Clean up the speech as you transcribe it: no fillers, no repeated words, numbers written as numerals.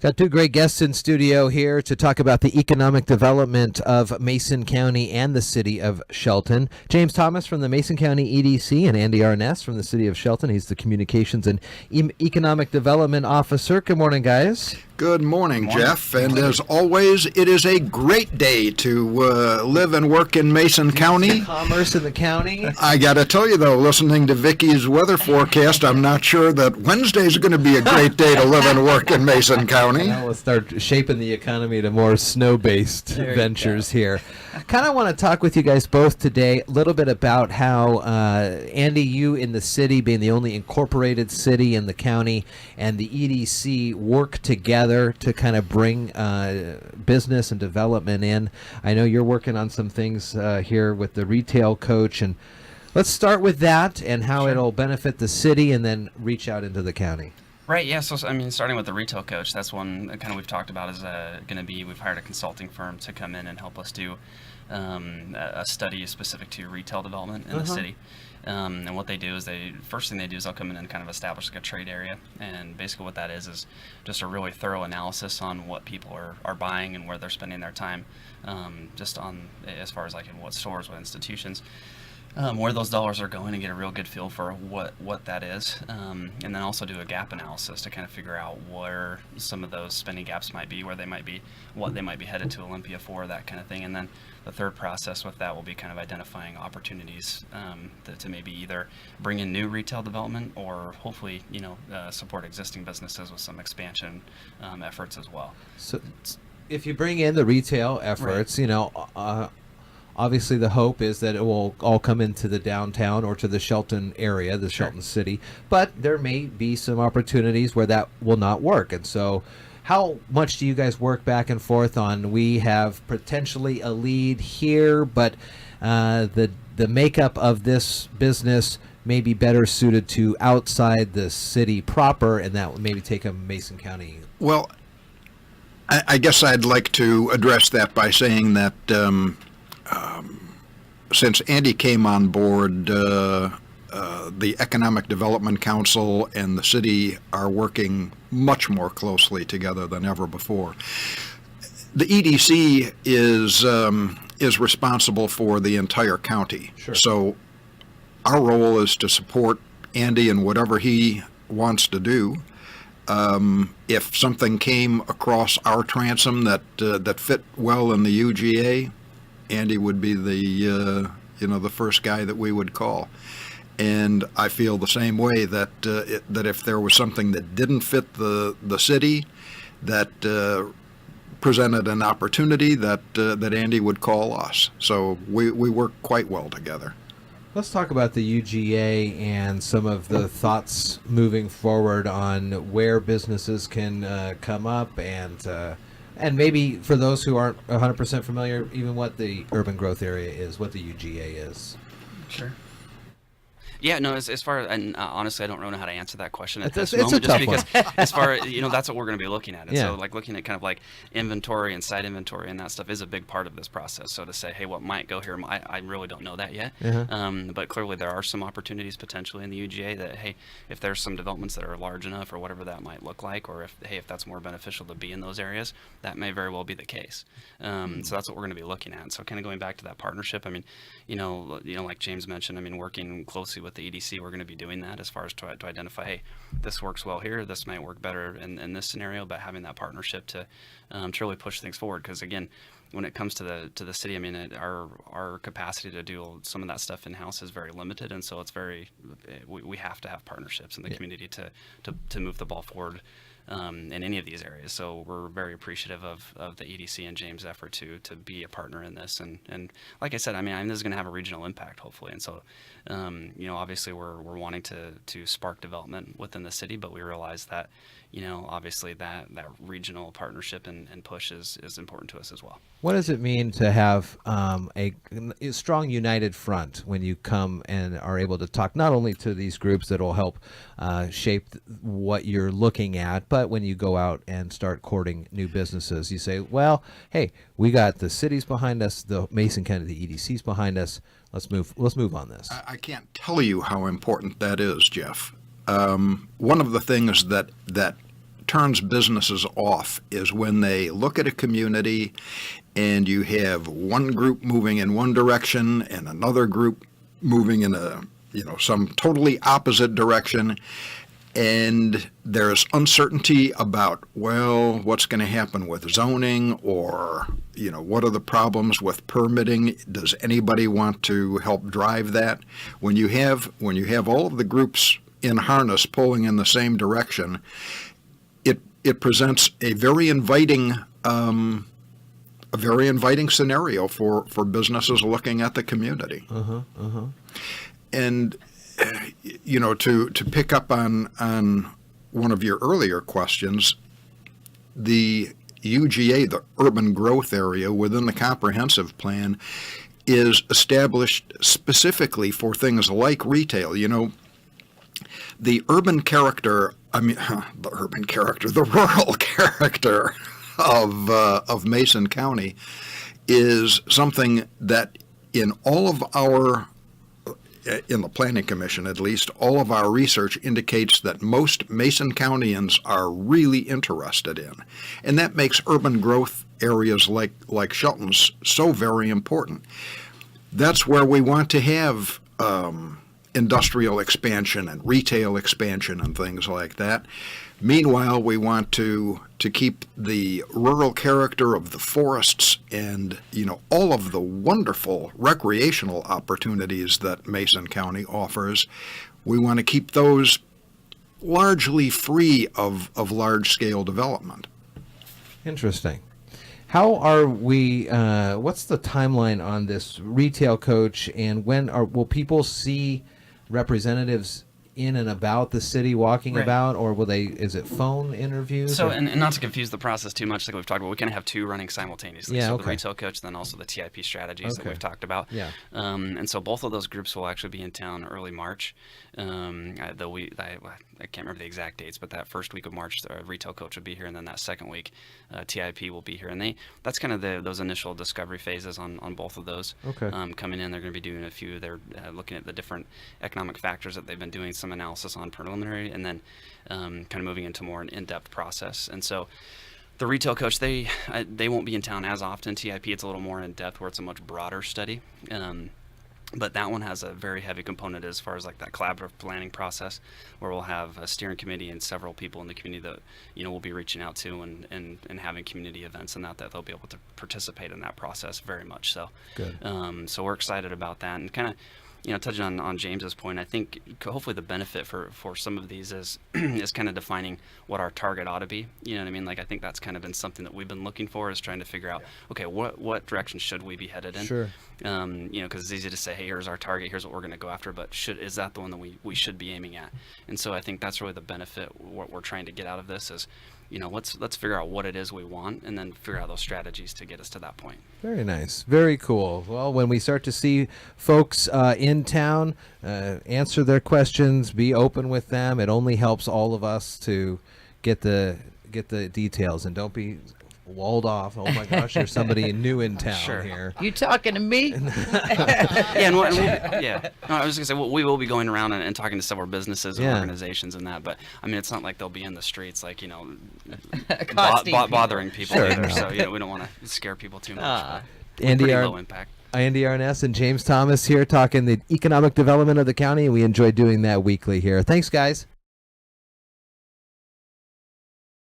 Got two great guests in studio here to talk about the economic development of Mason County and the city of Shelton. James Thomas from the Mason County EDC and Andy Arnes from the city of Shelton. He's the Communications and Economic Development Officer. Good morning, guys. Good morning, Jeff. And as always, it is a great day to live and work in Mason County. Commerce in the county. I got to tell you, though, listening to Vicky's weather forecast, I'm not sure that Wednesday's going to be a great day to live and work in Mason County. Now we'll start shaping the economy to more snow-based ventures here. I kind of want to talk with you guys both today a little bit about how, Andy, you in the city, being the only incorporated city in the county, and the EDC work together to kind of bring business and development in. I know you're working on some things here with the retail coach, and let's start with that and how it'll benefit the city and then reach out into the county. Right, yeah, so I mean, starting with the retail coach, that's one kind of we've talked about is going to be, we've hired a consulting firm to come in and help us do a study specific to retail development in the city. And what they do is first thing they do is they'll come in and kind of establish like a trade area. And basically what that is just a really thorough analysis on what people are buying and where they're spending their time, just on as far as like in what stores, what institutions. Where those dollars are going, and get a real good feel for what that is, and then also do a gap analysis to kind of figure out where some of those spending gaps might be, where they might be, what they might be headed to Olympia for, that kind of thing. And then the third process with that will be kind of identifying opportunities to maybe either bring in new retail development or hopefully support existing businesses with some expansion efforts as well. So if you bring in the retail efforts, right. Obviously, the hope is that it will all come into the downtown or to the Shelton area, the Shelton city. But there may be some opportunities where that will not work. And so how much do you guys work back and forth on, we have potentially a lead here, but the makeup of this business may be better suited to outside the city proper, and that would maybe take a Mason County? Well, I guess I'd like to address that by saying that since Andy came on board, the Economic Development Council and the city are working much more closely together than ever before. The EDC is responsible for the entire county. Sure. So our role is to support Andy in whatever he wants to do. If something came across our transom that fit well in the UGA, Andy would be the first guy that we would call. And I feel the same way that if there was something that didn't fit the city, that presented an opportunity, that Andy would call us. So we work quite well together. Let's talk about the UGA and some of the thoughts moving forward on where businesses can come up, and maybe for those who aren't 100% familiar, even what the urban growth area is, what the UGA is. Sure. Yeah, no, as far as, and honestly, I don't really know how to answer that question at this it's moment, a just tough because one. as far as, that's what we're going to be looking at. And Yeah. so like looking at kind of like inventory and site inventory and that stuff is a big part of this process. So to say, hey, what might go here, I really don't know that yet. But clearly there are some opportunities potentially in the UGA that, hey, if there's some developments that are large enough or whatever that might look like, or if that's more beneficial to be in those areas, that may very well be the case. So that's what we're going to be looking at. So kind of going back to that partnership, I mean, like James mentioned, I mean, working closely with the EDC, we're going to be doing that as far as to identify, hey, this works well here, this might work better in this scenario, but having that partnership to really push things forward. Because again, when it comes to the city, I mean, our capacity to do some of that stuff in house is very limited, and so it's we have to have partnerships in the community to move the ball forward in any of these areas. So we're very appreciative of the EDC and James' effort to be a partner in this. And like I said, I mean, this is going to have a regional impact, hopefully. And so, obviously we're wanting to spark development within the city, but we realize that, obviously that regional partnership and push is important to us as well. What does it mean to have a strong united front when you come and are able to talk not only to these groups that will help shape what you're looking at, but when you go out and start courting new businesses, you say, well, hey, we got the cities behind us, the Mason County, the EDC's behind us. Let's move on this. I can't tell you how important that is, Jeff. One of the things that turns businesses off is when they look at a community and you have one group moving in one direction and another group moving in some totally opposite direction. And there's uncertainty about, well, what's going to happen with zoning, or, what are the problems with permitting? Does anybody want to help drive that? When you have all of the groups in harness pulling in the same direction, it presents a very inviting scenario for businesses looking at the community. And to pick up on one of your earlier questions, the UGA, the urban growth area within the comprehensive plan, is established specifically for things like retail. The urban character, the rural character of Mason County is something that in the Planning Commission at least, all of our research indicates that most Mason Countyans are really interested in. And that makes urban growth areas like Shelton's so very important. That's where we want to have industrial expansion and retail expansion and things like that. Meanwhile, we want to keep the rural character of the forests and, all of the wonderful recreational opportunities that Mason County offers. We want to keep those largely free of large-scale development. Interesting. How are we, what's the timeline on this retail coach, and will people see representatives in and about the city walking about, or is it phone interviews? So, and not to confuse the process too much, like we've talked about, we kind of have two running simultaneously. Yeah, so okay. The retail coach, then also the TIP strategies that we've talked about. Yeah. And so both of those groups will actually be in town early March. I can't remember the exact dates, but that first week of March, the retail coach will be here, and then that second week, TIP will be here. And that's kind of those initial discovery phases on both of those. Okay. Coming in, they're going to be doing a few. They're looking at the different economic factors that they've been doing some analysis on preliminary, and then kind of moving into more an in-depth process. And so the retail coach, they won't be in town as often. TIP, it's a little more in-depth, where it's a much broader study. But that one has a very heavy component as far as like that collaborative planning process, where we'll have a steering committee and several people in the community that we'll be reaching out to and having community events and that they'll be able to participate in that process very much so. Good. So we're excited about that, and kind of touching on James's point, I think hopefully the benefit for some of these is kind of defining what our target ought to be. You know what I mean? Like, I think that's kind of been something that we've been looking for, is trying to figure out, okay, what direction should we be headed in? Sure. Because it's easy to say, hey, here's our target, here's what we're going to go after, but is that the one that we should be aiming at? And so I think that's really the benefit. What we're trying to get out of this is, let's figure out what it is we want, and then figure out those strategies to get us to that point. Very nice. Very cool. Well, when we start to see folks in town, answer their questions, be open with them, it only helps all of us to get the details, and don't be walled off. Oh my gosh, there's somebody new in town here. You talking to me? Yeah, No, I was going to say, we will be going around and talking to several businesses and organizations and that, but I mean, it's not like they'll be in the streets, like, bothering people either. No. So, we don't want to scare people too much. Andy low impact. Andy Arnes and James Thomas here talking the economic development of the county, and we enjoy doing that weekly here. Thanks, guys.